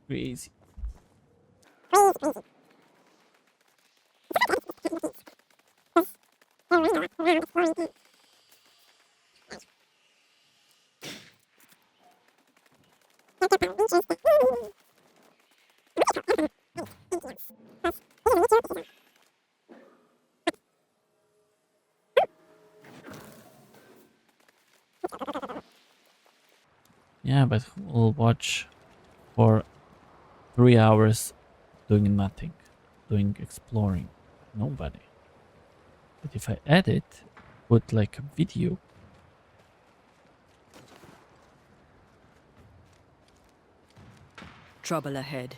Crazy. Yeah, but we'll watch for 3 hours doing nothing, doing exploring. Nobody. But if I edit, put like a video. Trouble ahead.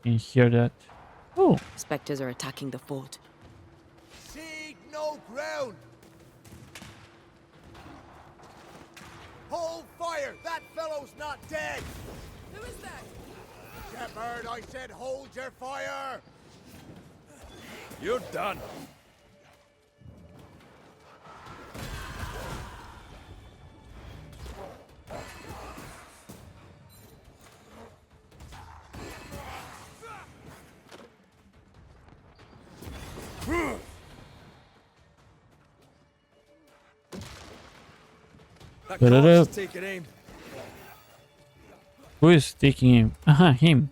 Can you hear that? Oh, Spectres are attacking the fort. Seed no ground! Hold fire! That fellow's not dead! Who is that? Shepherd, I said hold your fire! You're done. Da-da-da. That corpse is taking aim. who is taking him? Aha, him.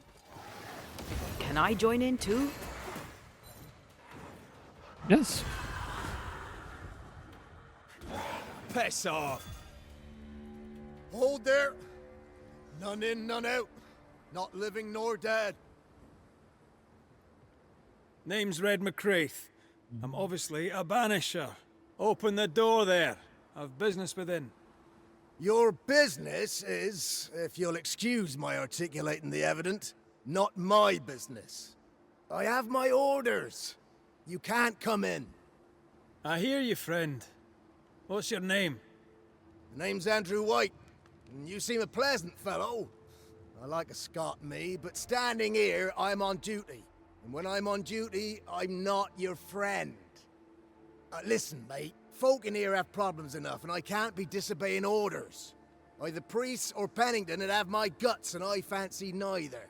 Can I join in too? Yes. Piss off. Hold there! None in, none out. Not living nor dead. Name's Red McRaith. I'm obviously a banisher. Open the door there. I've business within. Your business is, if you'll excuse my articulating the evident, not my business. I have my orders. You can't come in. I hear you, friend. What's your name? The name's Andrew White, and you seem a pleasant fellow. I like a Scot, me, but standing here, I'm on duty. And when I'm on duty, I'm not your friend. Listen, mate. Folk in here have problems enough, and I can't be disobeying orders. Either priests or Pennington would have my guts, and I fancy neither.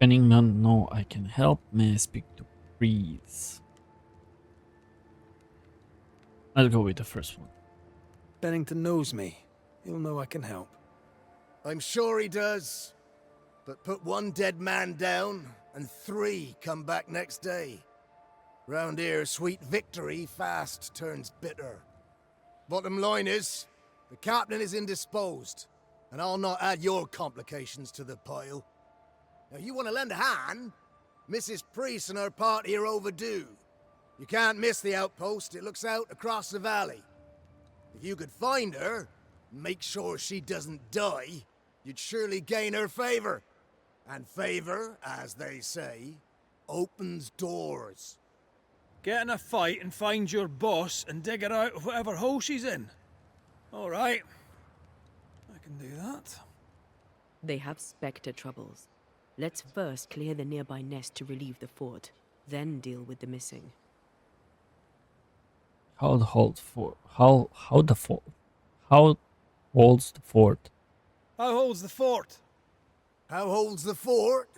Pennington, no, I can help. May I speak to Breeze? I'll go with the first one. Bennington knows me. He'll know I can help. I'm sure he does. But put one dead man down, and 3 come back next day. Round here, sweet victory fast turns bitter. Bottom line is, the captain is indisposed, and I'll not add your complications to the pile. Now, you want to lend a hand? Mrs. Priest and her party are overdue. You can't miss the outpost, it looks out across the valley. If you could find her, and make sure she doesn't die, you'd surely gain her favor. And favor, as they say, opens doors. Get in a fight and find your boss and dig her out of whatever hole she's in. All right. I can do that. They have Spectre troubles. Let's first clear the nearby nest to relieve the fort, then deal with the missing. How holds the fort? How holds the fort? How holds the fort? How holds the fort?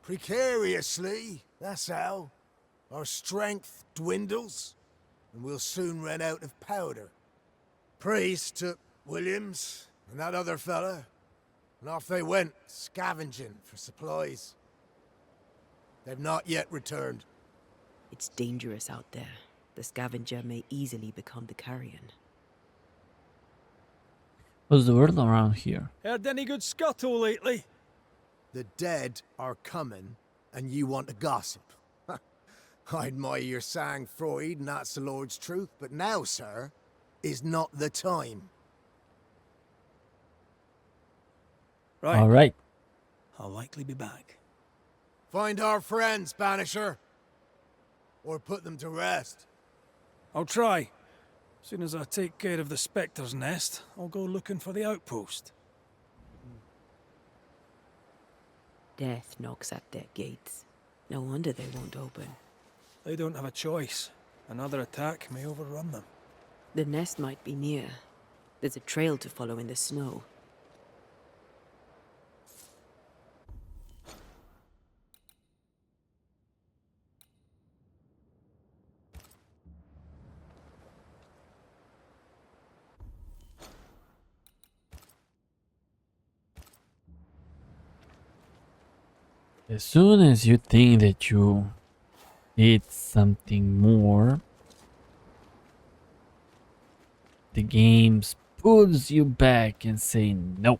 Precariously, that's how. Our strength dwindles, and we'll soon run out of powder. Priest took Williams and that other fella, and off they went, scavenging for supplies. They've not yet returned. It's dangerous out there. The scavenger may easily become the carrion. What's the word around here? Heard any good scuttle lately? The dead are coming, and you want to gossip. I admire your sang-froid, and that's the Lord's truth, but now, sir, is not the time. Right. All right. I'll likely be back. Find our friends, Banisher. Or put them to rest. I'll try. Soon as I take care of the Spectre's nest, I'll go looking for the outpost. Death knocks at their gates. No wonder they won't open. They don't have a choice. Another attack may overrun them. The nest might be near. There's a trail to follow in the snow. As soon as you think that you did something more, the game pulls you back and say no.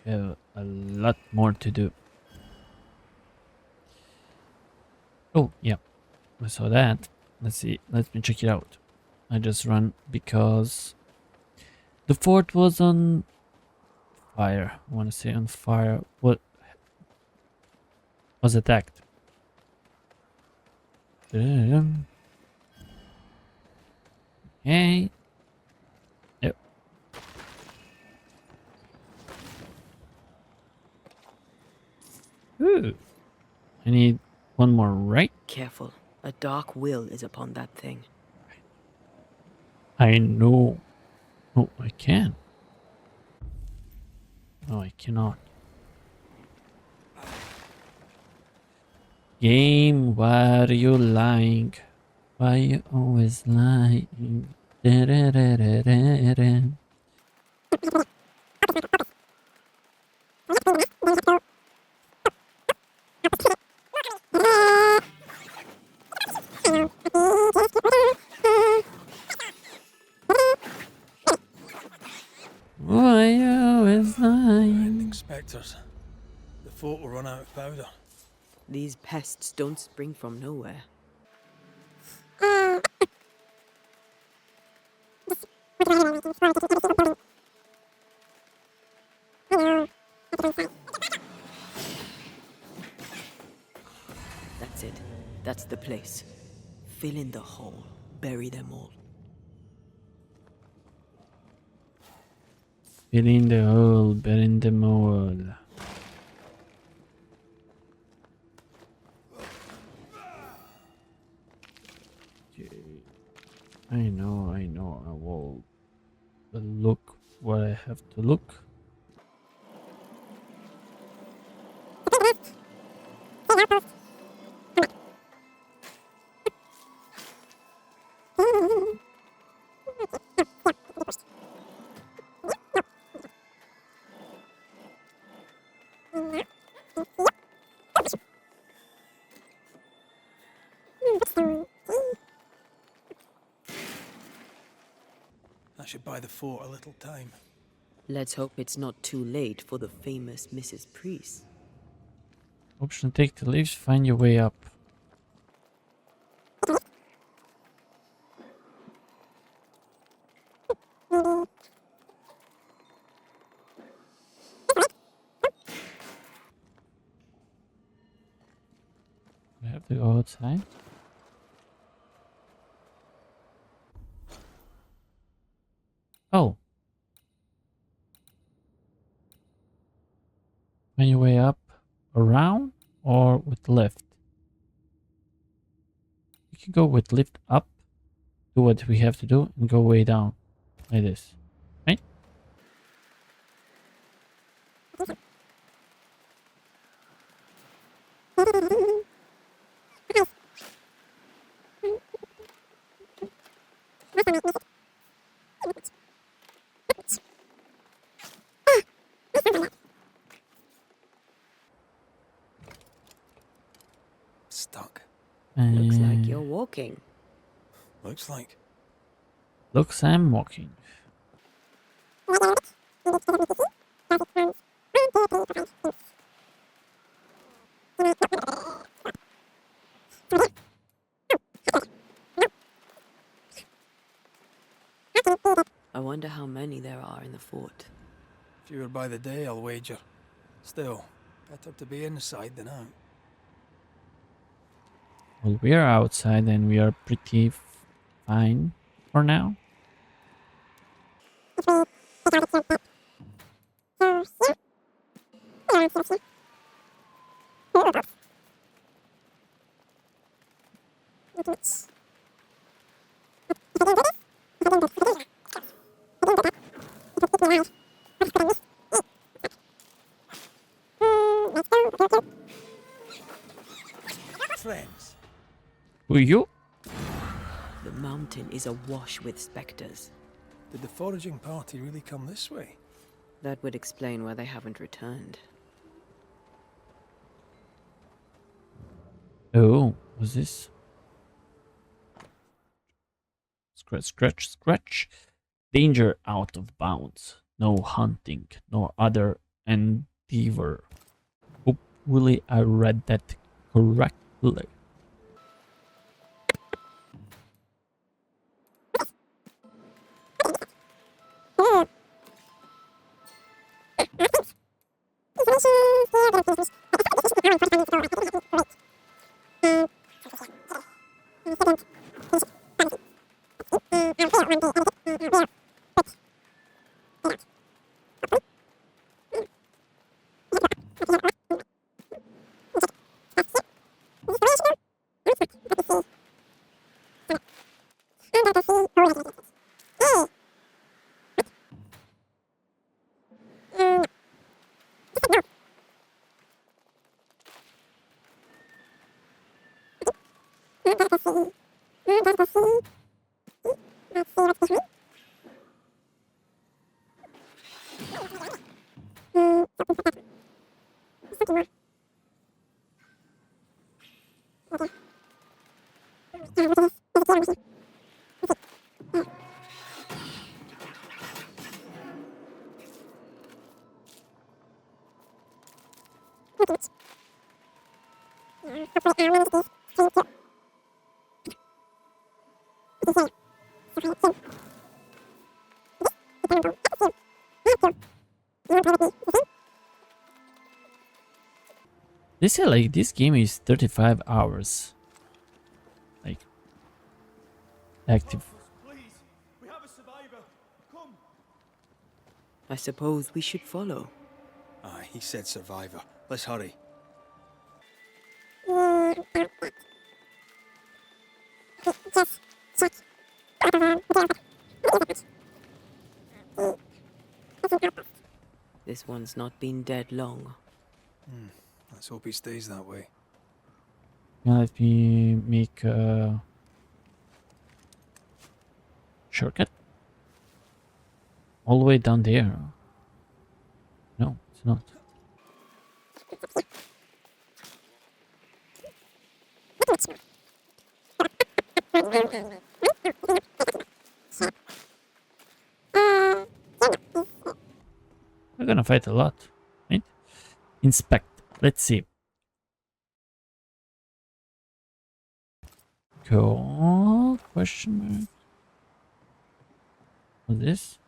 You have a lot more to do. Oh yeah, I saw that. Let's see. Let me check it out. I just run because the fort was on fire. I want to say on fire. What was attacked? Okay. Yep. Ooh. I need one more, right? Careful. A dark will is upon that thing. I know. Oh, I can. No, I cannot. Game, why are you lying? Why you always lying? Da-da-da-da-da-da. Why you always lying? Spectres. The fort will run out of powder. These pests don't spring from nowhere. That's it. That's the place. Fill in the hole. Bury them all. Fill in the hole, bury them all. Okay. I know, I will look what I have to look. That should buy the fort a little time. Let's hope it's not too late for the famous Mrs. Priest. Option take the leaves, find your way up. I have to go outside. Oh. Find your way up around or with left? We can go with lift up, do what we have to do, and go way down. Like this. Right? Stuck. Looks like you're walking. Looks like. Looks I'm walking. I wonder how many there are in the fort. Fewer by the day, I'll wager. Still, better to be inside than out. Well, we are outside and we are pretty fine for now. Friends. Who you? The mountain is awash with specters. Did the foraging party really come this way? That would explain why they haven't returned. Oh, what's this? Scratch, scratch, scratch. Danger out of bounds. No hunting, nor other endeavor. Hopefully I read that correctly. They say like this game is 35 hours. Like active. Please, we have a survivor. Come. I suppose we should follow. Aye, he said survivor. Let's hurry. This one's not been dead long. Let's hope he stays that way. Now let me make a shortcut. All the way down there. No, it's not. We're gonna fight a lot, right? Inspect. Let's see. Cool. Question mark. What's this?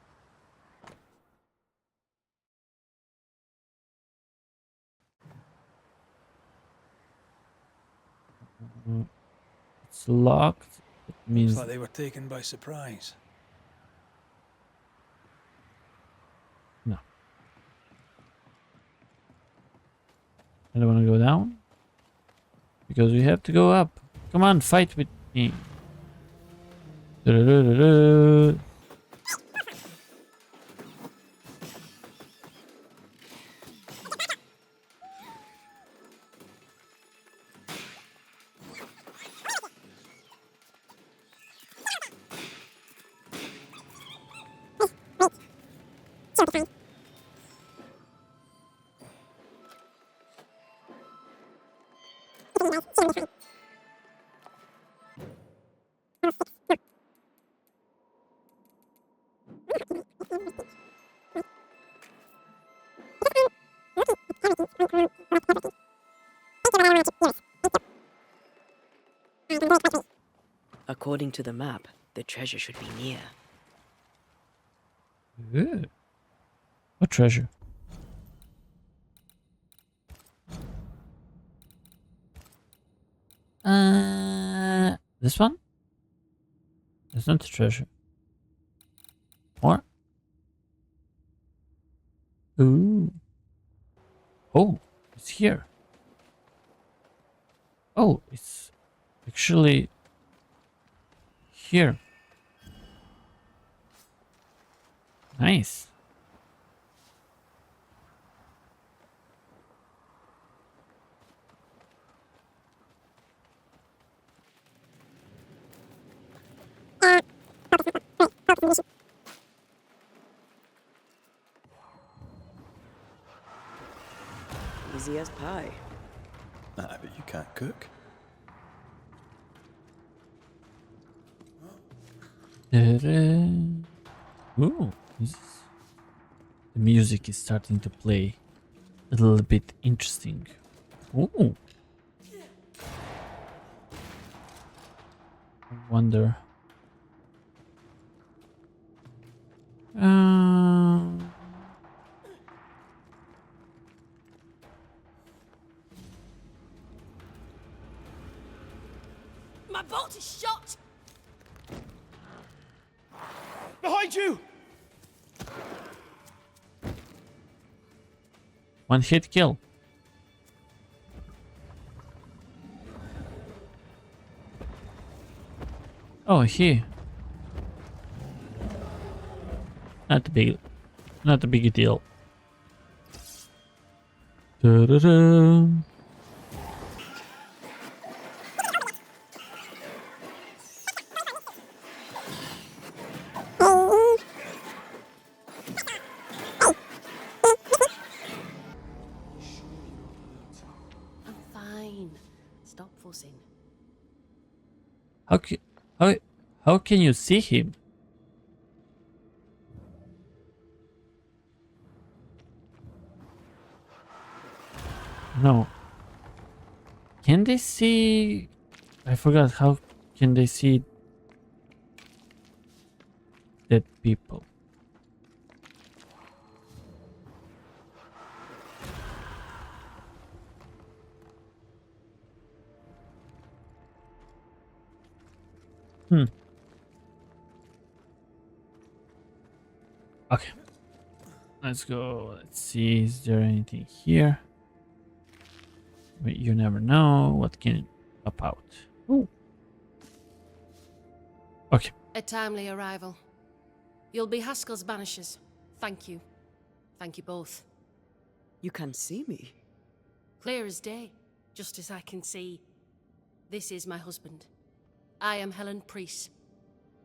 It's locked. It means Looks like they were taken by surprise. no. I don't want to go down because we have to go up. Come on, fight with me. Du-du-du-du-du. According to the map, the treasure should be near. Good. What treasure? This one? It's not the treasure. More? Ooh. Oh, it's here. Oh, it's actually here. Nice. Easy as pie. Nah, but you can't cook. Da-da. Ooh, the music is starting to play a little bit interesting. Ooh. I wonder. My bolt is shot! Behind you! One hit kill. Oh, he. Not a big deal. Da-da-da. I'm fine. Stop fussing. How ca- how how can you see him? No. Can they see? I forgot. How can they see dead people? Okay. Let's go. Let's see. Is there anything here? But you never know what can pop out. Ooh. Okay. A timely arrival. You'll be Haskell's Banishers. Thank you. Thank you both. You can see me. Clear as day, just as I can see. This is my husband. I am Helen Priest.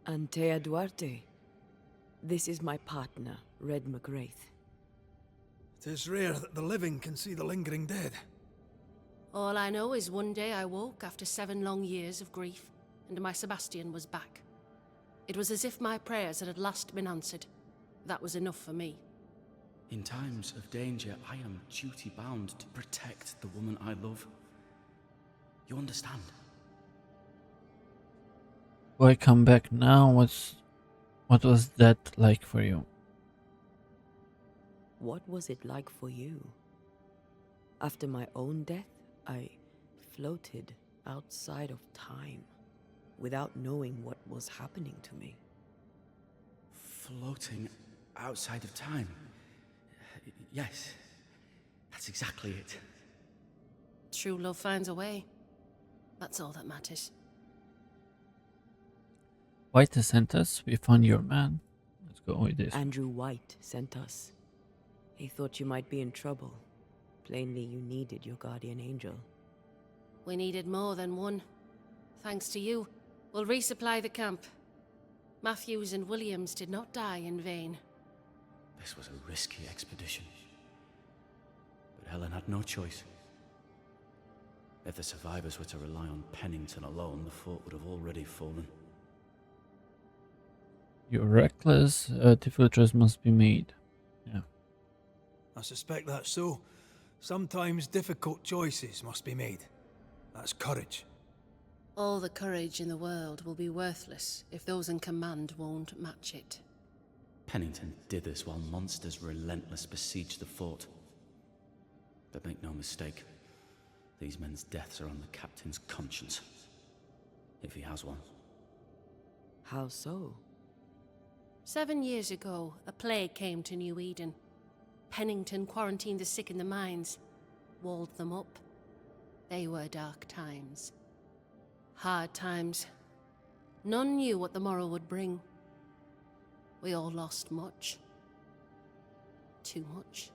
Antea Duarte. This is my partner, Red McRaith. 'Tis rare that the living can see the lingering dead. All I know is one day I woke after 7 long years of grief, and my Sebastian was back. It was as if my prayers had at last been answered. That was enough for me. In times of danger, I am duty-bound to protect the woman I love. You understand? Why come back now? What was that like for you? What was it like for you? After my own death, I floated outside of time, without knowing what was happening to me. Floating outside of time. Yes, that's exactly it. True love finds a way. That's all that matters. White has sent us. We found your man. Let's go with this. Andrew White sent us. He thought you might be in trouble. Plainly, you needed your guardian angel. We needed more than one. Thanks to you, we'll resupply the camp. Matthews and Williams did not die in vain. This was a risky expedition. But Helen had no choice. If the survivors were to rely on Pennington alone, the fort would have already fallen. You're reckless. Difficult choice must be made. Yeah. I suspect that's so. Sometimes difficult choices must be made. That's courage. All the courage in the world will be worthless if those in command won't match it. Pennington did this while monsters relentless besieged the fort. But make no mistake, these men's deaths are on the captain's conscience. If he has one. How so? 7 years ago, a plague came to New Eden. Pennington quarantined the sick in the mines, walled them up. They were dark times. Hard times. None knew what the morrow would bring. We all lost much. too much.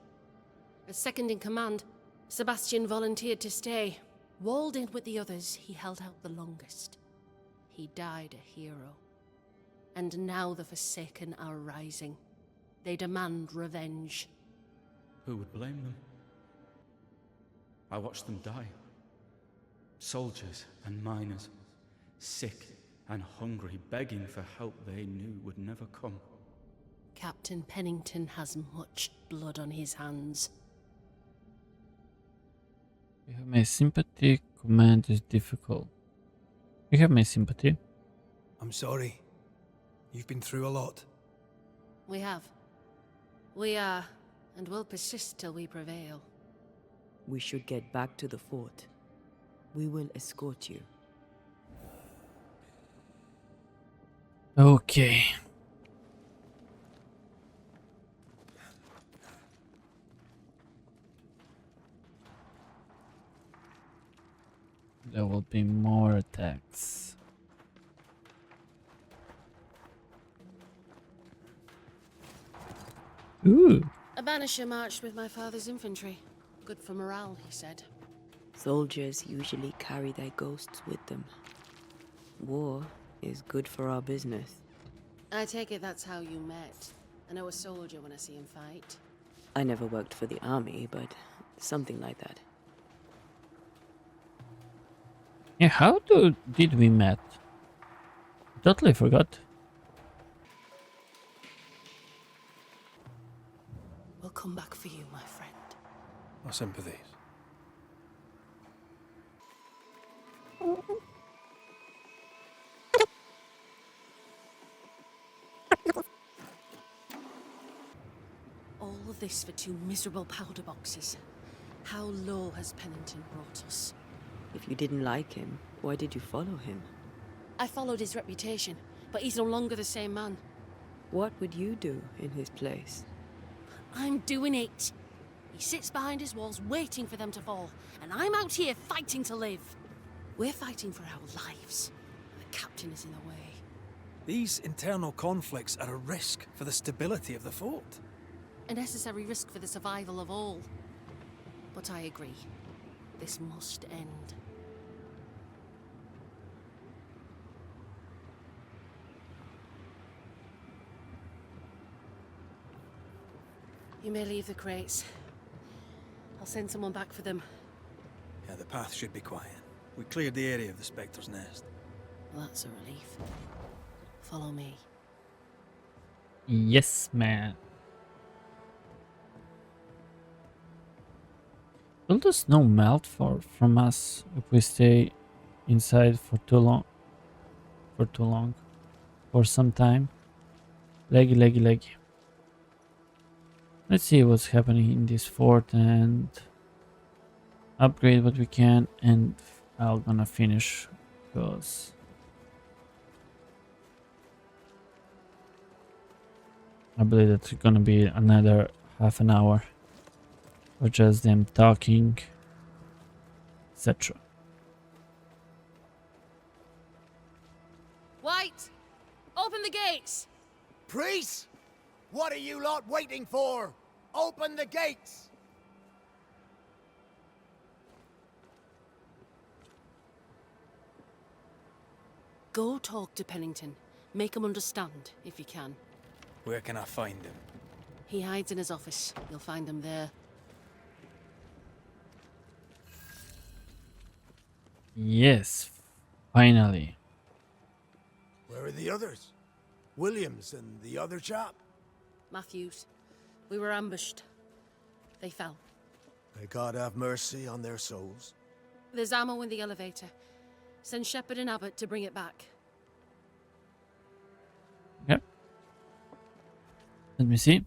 As second in command, Sebastian volunteered to stay. Walled in with the others, he held out the longest. He died a hero. And now the Forsaken are rising. They demand revenge. Who would blame them? I watched them die. Soldiers and miners, sick and hungry, begging for help they knew would never come. Captain Pennington has much blood on his hands. You have my sympathy. Command is difficult. You have my sympathy. I'm sorry. You've been through a lot. We have. We are, and will persist till we prevail. We should get back to the fort. We will escort you. Okay. There will be more attacks. Ooh. A banisher marched with my father's infantry. Good for morale, he said. Soldiers usually carry their ghosts with them. War is good for our business. I take it that's how you met. I know a soldier when I see him fight. I never worked for the army, but something like that. Yeah, how did we met? Totally forgot. We'll come back for you, my friend. My sympathies. All of this for 2 miserable powder boxes. How low has Pennington brought us? If you didn't like him, why did you follow him? I followed his reputation, but he's no longer the same man. What would you do in his place? I'm doing it. He sits behind his walls waiting for them to fall, and I'm out here fighting to live. We're fighting for our lives. The captain is in the way. These internal conflicts are a risk for the stability of the fort. A necessary risk for the survival of all. But I agree. This must end. You may leave the crates. I'll send someone back for them. Yeah, the path should be quiet. We cleared the area of the Spectre's nest. Well, that's a relief. Follow me. Yes, man. Will the snow melt from us if we stay inside for too long? For some time. Leggy. Let's see what's happening in this fort and upgrade what we can, and I'm gonna finish because I believe it's gonna be another half an hour or just them talking, etc. White! Open the gates! Priests! What are you lot waiting for? Open the gates! Go talk to Pennington. Make him understand, if you can. Where can I find him? He hides in his office. You'll find him there. Yes, finally. Where are the others? Williams and the other chap? Matthews. We were ambushed. They fell. May God have mercy on their souls. There's ammo in the elevator. Send Shepard and Abbott to bring it back. Yep. Let me see.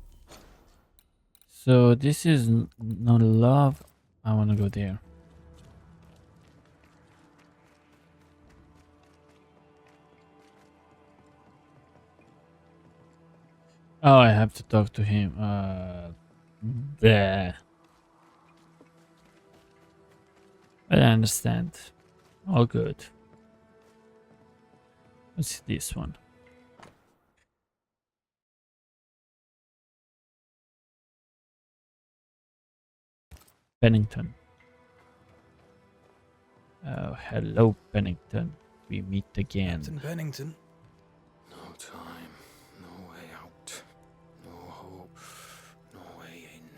So this is no love. I want to go there. Oh, I have to talk to him. There. I understand. All good. What's this one? Pennington. Oh, hello, Pennington. We meet again. Captain Pennington. No time, no way out, no hope, no way in.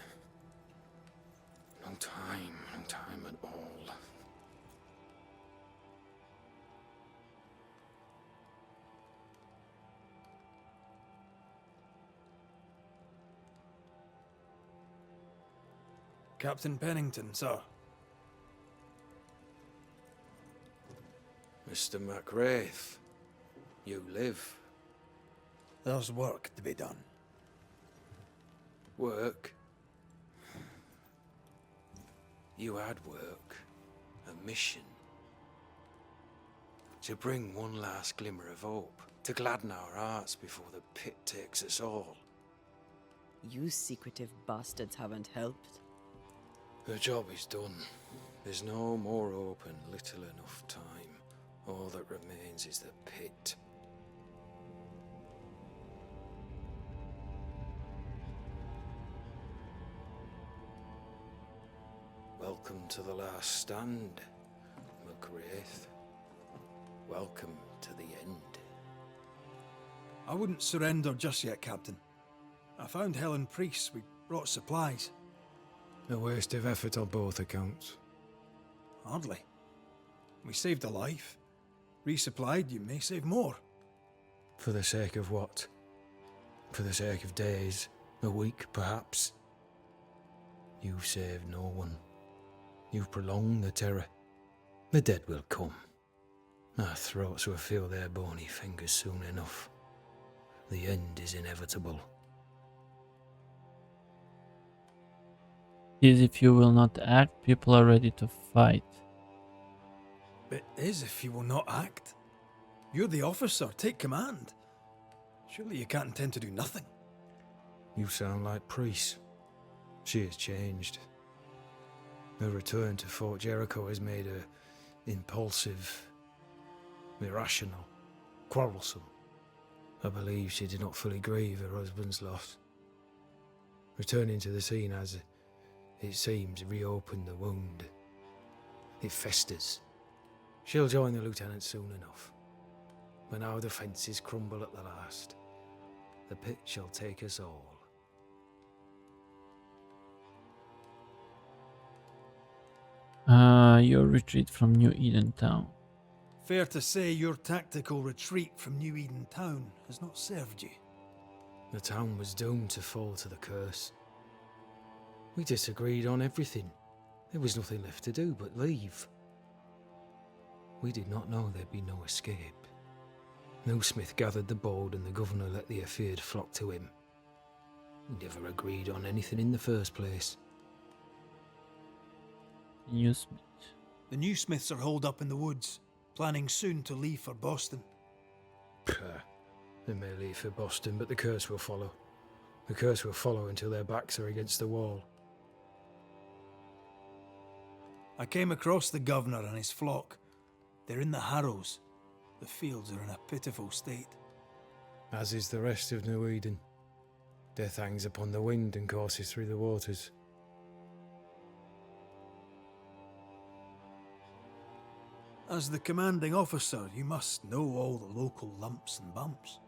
No time at all. Captain Pennington, sir. Mr. MacRaith, you live. There's work to be done. Work? You had work. A mission. To bring one last glimmer of hope. To gladden our hearts before the pit takes us all. You secretive bastards haven't helped. The job is done. There's no more hope and little enough time. All that remains is the pit. Welcome to the last stand, MacRaith. Welcome to the end. I wouldn't surrender just yet, Captain. I found Helen Priest. We brought supplies. A waste of effort on both accounts. Hardly. We saved a life. Resupplied, you may save more. For the sake of what? For the sake of days, a week perhaps? You've saved no one. You've prolonged the terror. The dead will come. Our throats will feel their bony fingers soon enough. The end is inevitable. Is if you will not act, people are ready to fight. It is if you will not act. You're the officer. Take command. Surely you can't intend to do nothing. You sound like Priest. She has changed. Her return to Fort Jericho has made her impulsive, irrational, quarrelsome. I believe she did not fully grieve her husband's loss. Returning to the scene has, it seems, reopened the wound. It festers. She'll join the lieutenant soon enough. When our defences crumble at the last, the pit shall take us all. Your retreat from New Eden Town. Fair to say your tactical retreat from New Eden Town has not served you. The town was doomed to fall to the curse. We disagreed on everything. There was nothing left to do but leave. We did not know there'd be no escape. No Smith gathered the bold and the governor let the afeared flock to him. We never agreed on anything in the first place. Newsmith. The new Smiths are holed up in the woods, planning soon to leave for Boston. They may leave for Boston, but the curse will follow. The curse will follow until their backs are against the wall. I came across the governor and his flock. They're in the Harrows. The fields are in a pitiful state. As is the rest of New Eden. Death hangs upon the wind and courses through the waters. As the commanding officer, you must know all the local lumps and bumps.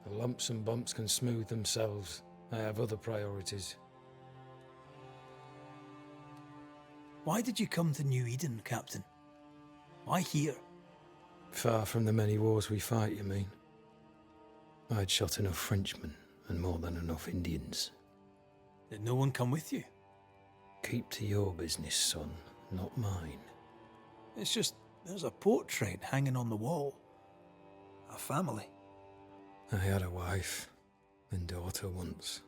The lumps and bumps can smooth themselves. I have other priorities. Why did you come to New Eden, Captain? Why here? Far from the many wars we fight, you mean? I'd shot enough Frenchmen and more than enough Indians. Did no one come with you? Keep to your business, son, not mine. It's just, there's a portrait hanging on the wall. A family. I had a wife and daughter once.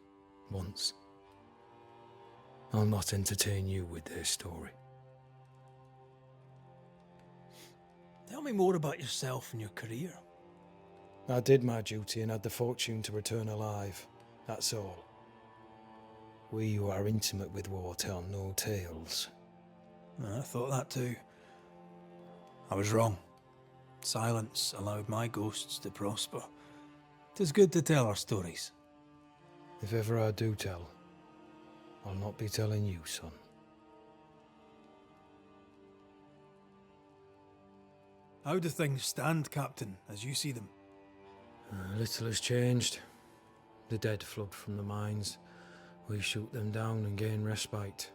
I'll not entertain you with their story. Tell me more about yourself and your career. I did my duty and had the fortune to return alive. That's all. We who are intimate with war tell no tales. I thought that too. I was wrong. Silence allowed my ghosts to prosper. 'Tis good to tell our stories. If ever I do tell, I'll not be telling you, son. How do things stand, Captain, as you see them? Little has changed. The dead flood from the mines. We shoot them down and gain respite.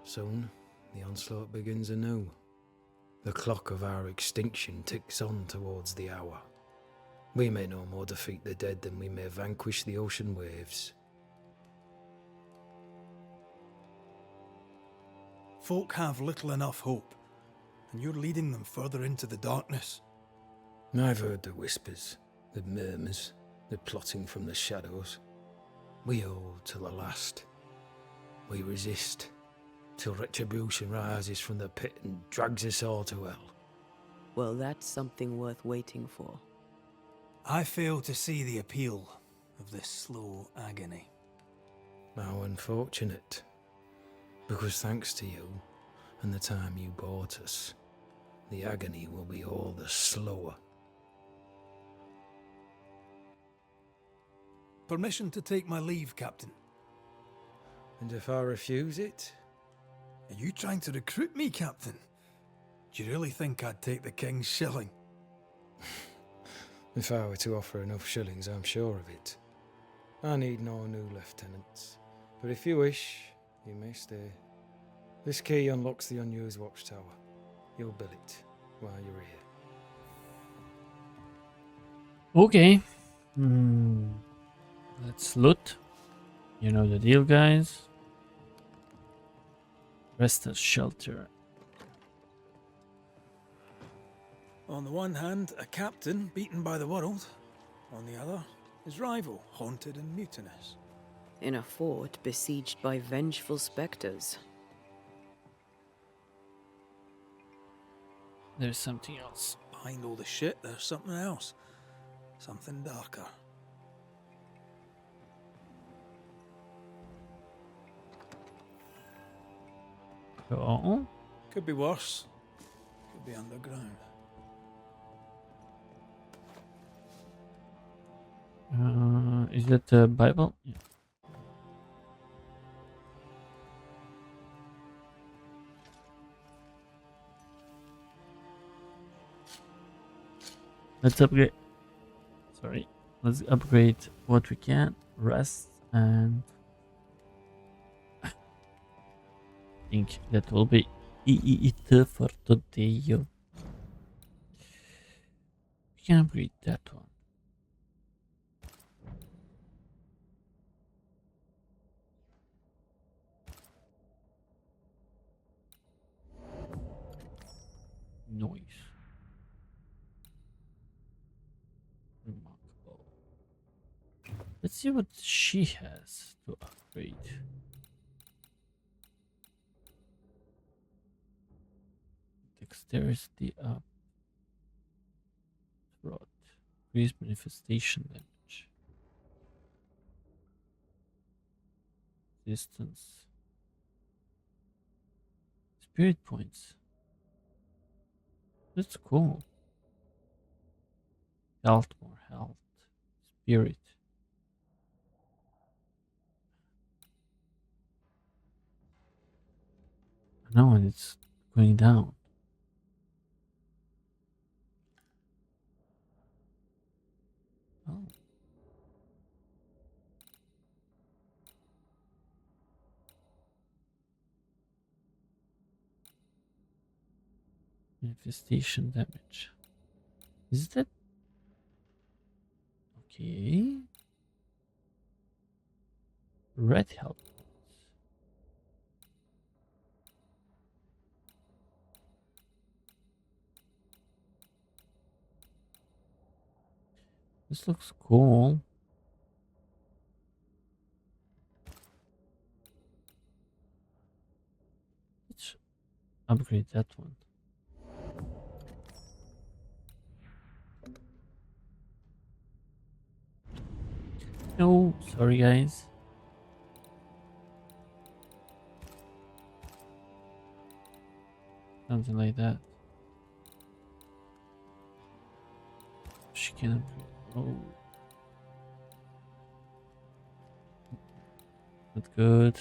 Soon, the onslaught begins anew. The clock of our extinction ticks on towards the hour. We may no more defeat the dead than we may vanquish the ocean waves. Folk have little enough hope, and you're leading them further into the darkness. I've heard the whispers, the murmurs, the plotting from the shadows. We hold till the last. We resist, till retribution rises from the pit and drags us all to hell. Well, that's something worth waiting for. I fail to see the appeal of this slow agony. How unfortunate. Because thanks to you, and the time you bought us, the agony will be all the slower. Permission to take my leave, Captain. And if I refuse it? Are you trying to recruit me, Captain? Do you really think I'd take the King's shilling? If I were to offer enough shillings, I'm sure of it. I need no new lieutenants. But if you wish, you may stay. This key unlocks the unused watchtower. You'll bill it while you're here. Okay. Let's loot. You know the deal, guys. Rest as shelter. On the one hand, a captain beaten by the world. On the other, his rival, haunted and mutinous. In a fort besieged by vengeful specters. There's something else. Behind all the shit, there's something else. Something darker. Oh. Could be worse. Could be underground. Is that the Bible? Yeah. Let's upgrade. Sorry. Let's upgrade what we can. Rest and I think that will be it for today. We can upgrade that one. Noise. Remarkable. Let's see what she has to upgrade. Dexterity up. Throat. Increase manifestation damage. Distance. Spirit points. That's cool. Health, more health. Spirit. No, and it's going down. Oh. Manifestation damage. Is that okay? Red health points. This looks cool. Let's upgrade that one. No, sorry guys. Something like that. She can upgrade. Oh. Not good.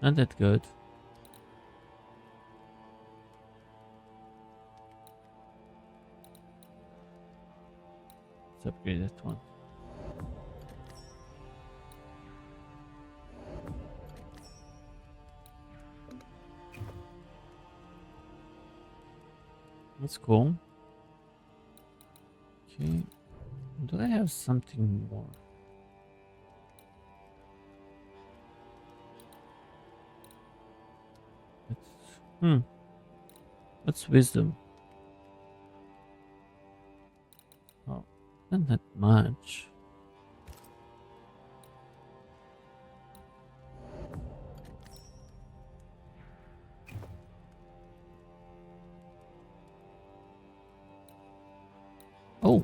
Not that good. Let's upgrade that one. That's cool. Okay. Do I have something more? That's, What's wisdom? Oh, not that much. Oh.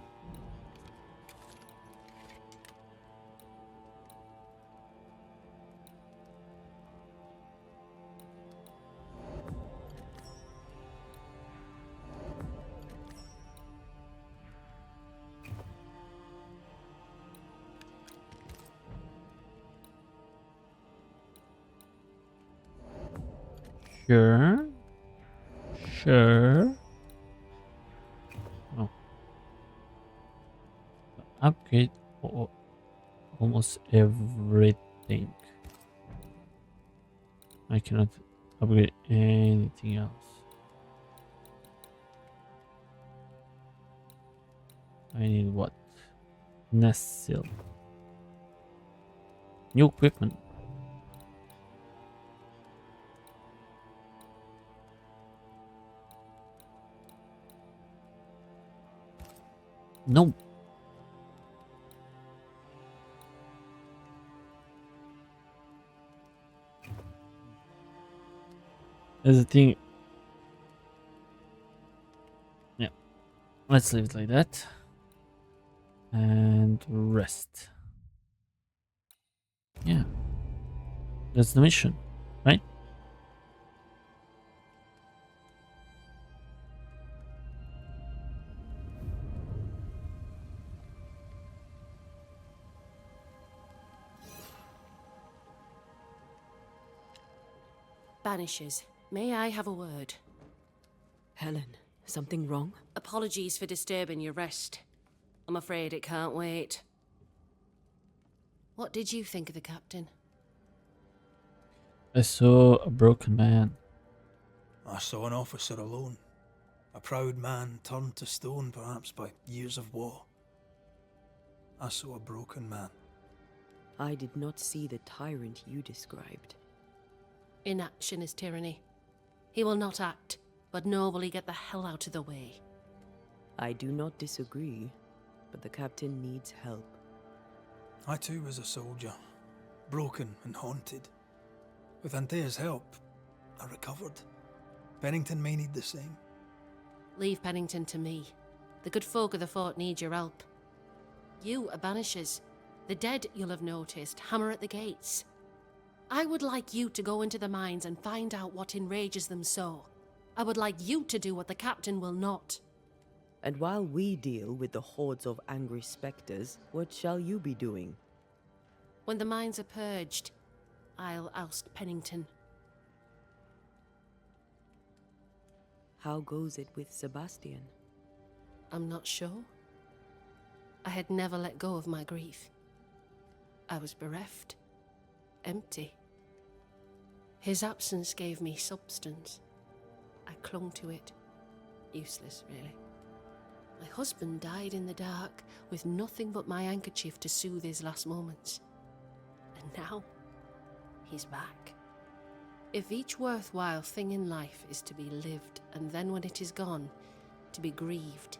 Sure. Sure. Oh. Upgrade almost everything. I cannot upgrade anything else. I need what? Nest seal. New equipment. No. There's a thing. Yeah. Let's leave it like that. And rest. Yeah. That's the mission, right? Banishers, may I have a word? Helen, something wrong? Apologies for disturbing your rest. I'm afraid it can't wait. What did you think of the captain? I saw a broken man. I saw an officer alone. A proud man turned to stone, perhaps by years of war. I saw a broken man. I did not see the tyrant you described. Inaction is tyranny. He will not act, but nobly get the hell out of the way. I do not disagree, but the captain needs help. I too was a soldier, broken and haunted. With Antea's help, I recovered. Pennington may need the same. Leave Pennington to me. The good folk of the fort need your help. You are Banishers. The dead, you'll have noticed, hammer at the gates. I would like you to go into the mines and find out what enrages them so. I would like you to do what the captain will not. And while we deal with the hordes of angry specters, what shall you be doing? When the mines are purged, I'll oust Pennington. How goes it with Sebastian? I'm not sure. I had never let go of my grief. I was bereft, empty. His absence gave me substance. I clung to it. Useless, really. My husband died in the dark, with nothing but my handkerchief to soothe his last moments. And now, he's back. If each worthwhile thing in life is to be lived, and then when it is gone, to be grieved,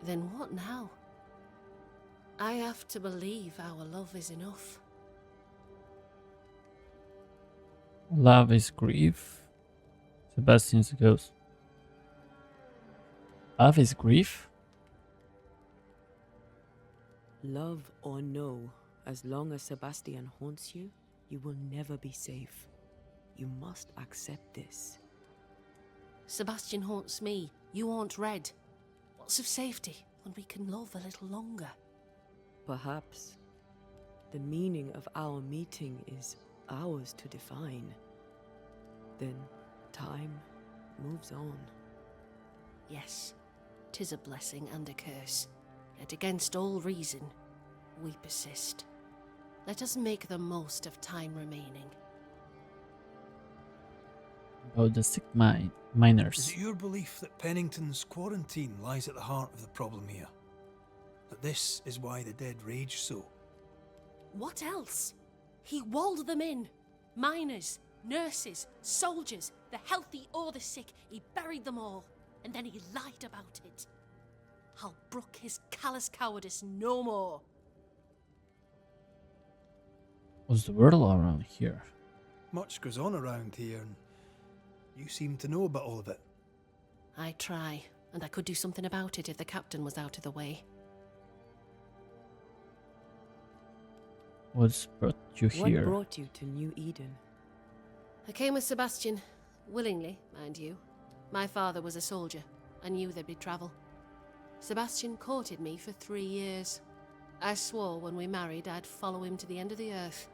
then what now? I have to believe our love is enough. Love is grief. Sebastian's ghost. Love is grief? Love or no, as long as Sebastian haunts you, you will never be safe. You must accept this. Sebastian haunts me, you haunt Red. What's of safety when we can love a little longer? Perhaps the meaning of our meeting is ours to define. Then time moves on. Yes, 'tis a blessing and a curse. Yet against all reason, we persist. Let us make the most of time remaining. About the sick Is miners. it your belief that Pennington's quarantine lies at the heart of the problem here? That this is why the dead rage so? What else? He walled them in. Miners, nurses, soldiers, the healthy or the sick. He buried them all, and then he lied about it. I'll brook his callous cowardice no more. What's the world around here? Much goes on around here, and you seem to know about all of it. I try, and I could do something about it if the captain was out of the way. What's brought you What here? brought you to New Eden? I came with Sebastian, willingly, mind you. My father was a soldier. I knew there'd be travel. Sebastian courted me for 3 years. I swore when we married I'd follow him to the end of the earth.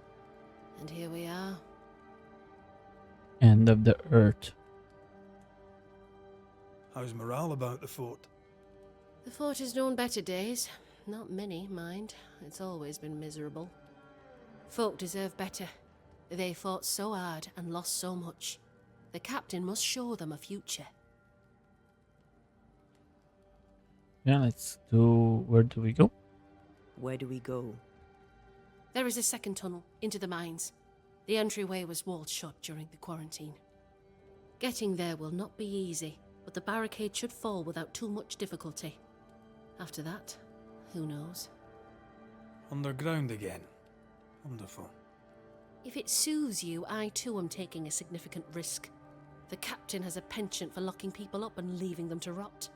And here we are. End of the earth. How's morale about the fort? The fort has known better days. Not many, mind. It's always been miserable. Folk deserve better. They fought so hard and lost so much. The captain must show them a future. Yeah, let's do. Where do we go? Where do we go? There is a second tunnel into the mines. The entryway was walled shut during the quarantine. Getting there will not be easy, but the barricade should fall without too much difficulty. After that, who knows? Underground again. Wonderful. If it soothes you, I too am taking a significant risk. The captain has a penchant for locking people up and leaving them to rot.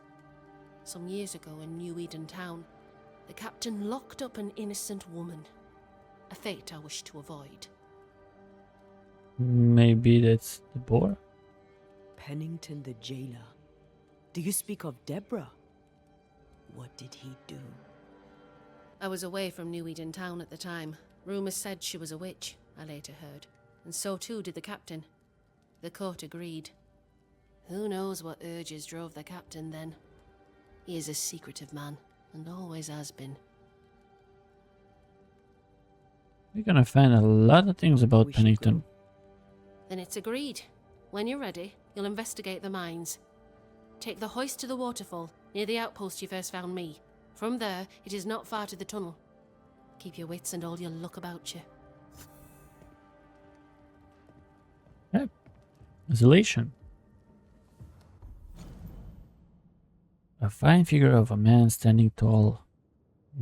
Some years ago in New Eden town, the captain locked up an innocent woman. A fate I wish to avoid. Maybe that's the boar. Pennington the jailer. Do you speak of Deborah? What did he do? I was away from New Eden town at the time. Rumours said she was a witch, I later heard. And so too did the captain. The court agreed. Who knows what urges drove the captain then? He is a secretive man, and always has been. We're gonna find a lot of things about We should Pennington. Then it's agreed. When you're ready, you'll investigate the mines. Take the hoist to the waterfall, near the outpost you first found me. From there, it is not far to the tunnel. Keep your wits and all your luck about you. Yeah. Isolation. A fine figure of a man standing tall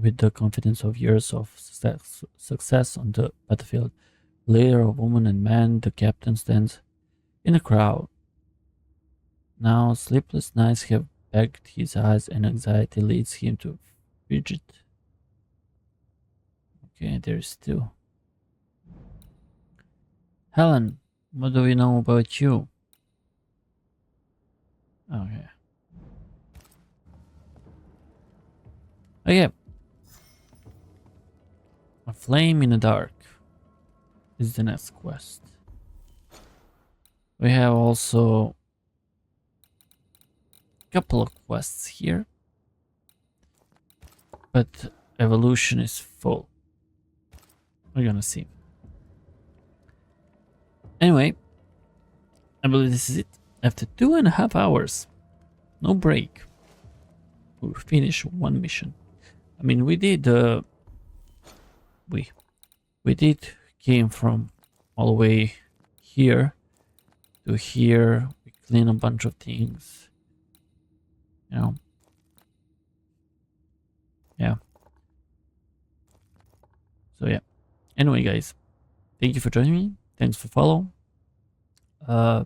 with the confidence of years of success on the battlefield. Later of woman and man, the captain stands in a crowd. Now sleepless nights have bagged his eyes and anxiety leads him to fidget. Okay, there's two. Helen, what do we know about you? Okay. Okay. A flame in the dark is the next quest. We have also a couple of quests here, but evolution is full. We're gonna see. Anyway, I believe this is it. After 2.5 hours, no break, we finished one mission. I mean, we did. We did came from all the way here to here. We cleaned a bunch of things. You know. Yeah. So yeah. Anyway, guys, thank you for joining me. Thanks for follow. Yeah.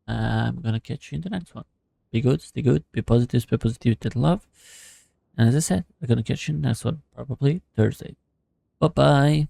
I'm gonna catch you in the next one. Be good, stay good, be positive, spread positivity and love. And as I said, I'm gonna catch you in the next one, probably Thursday. Bye bye.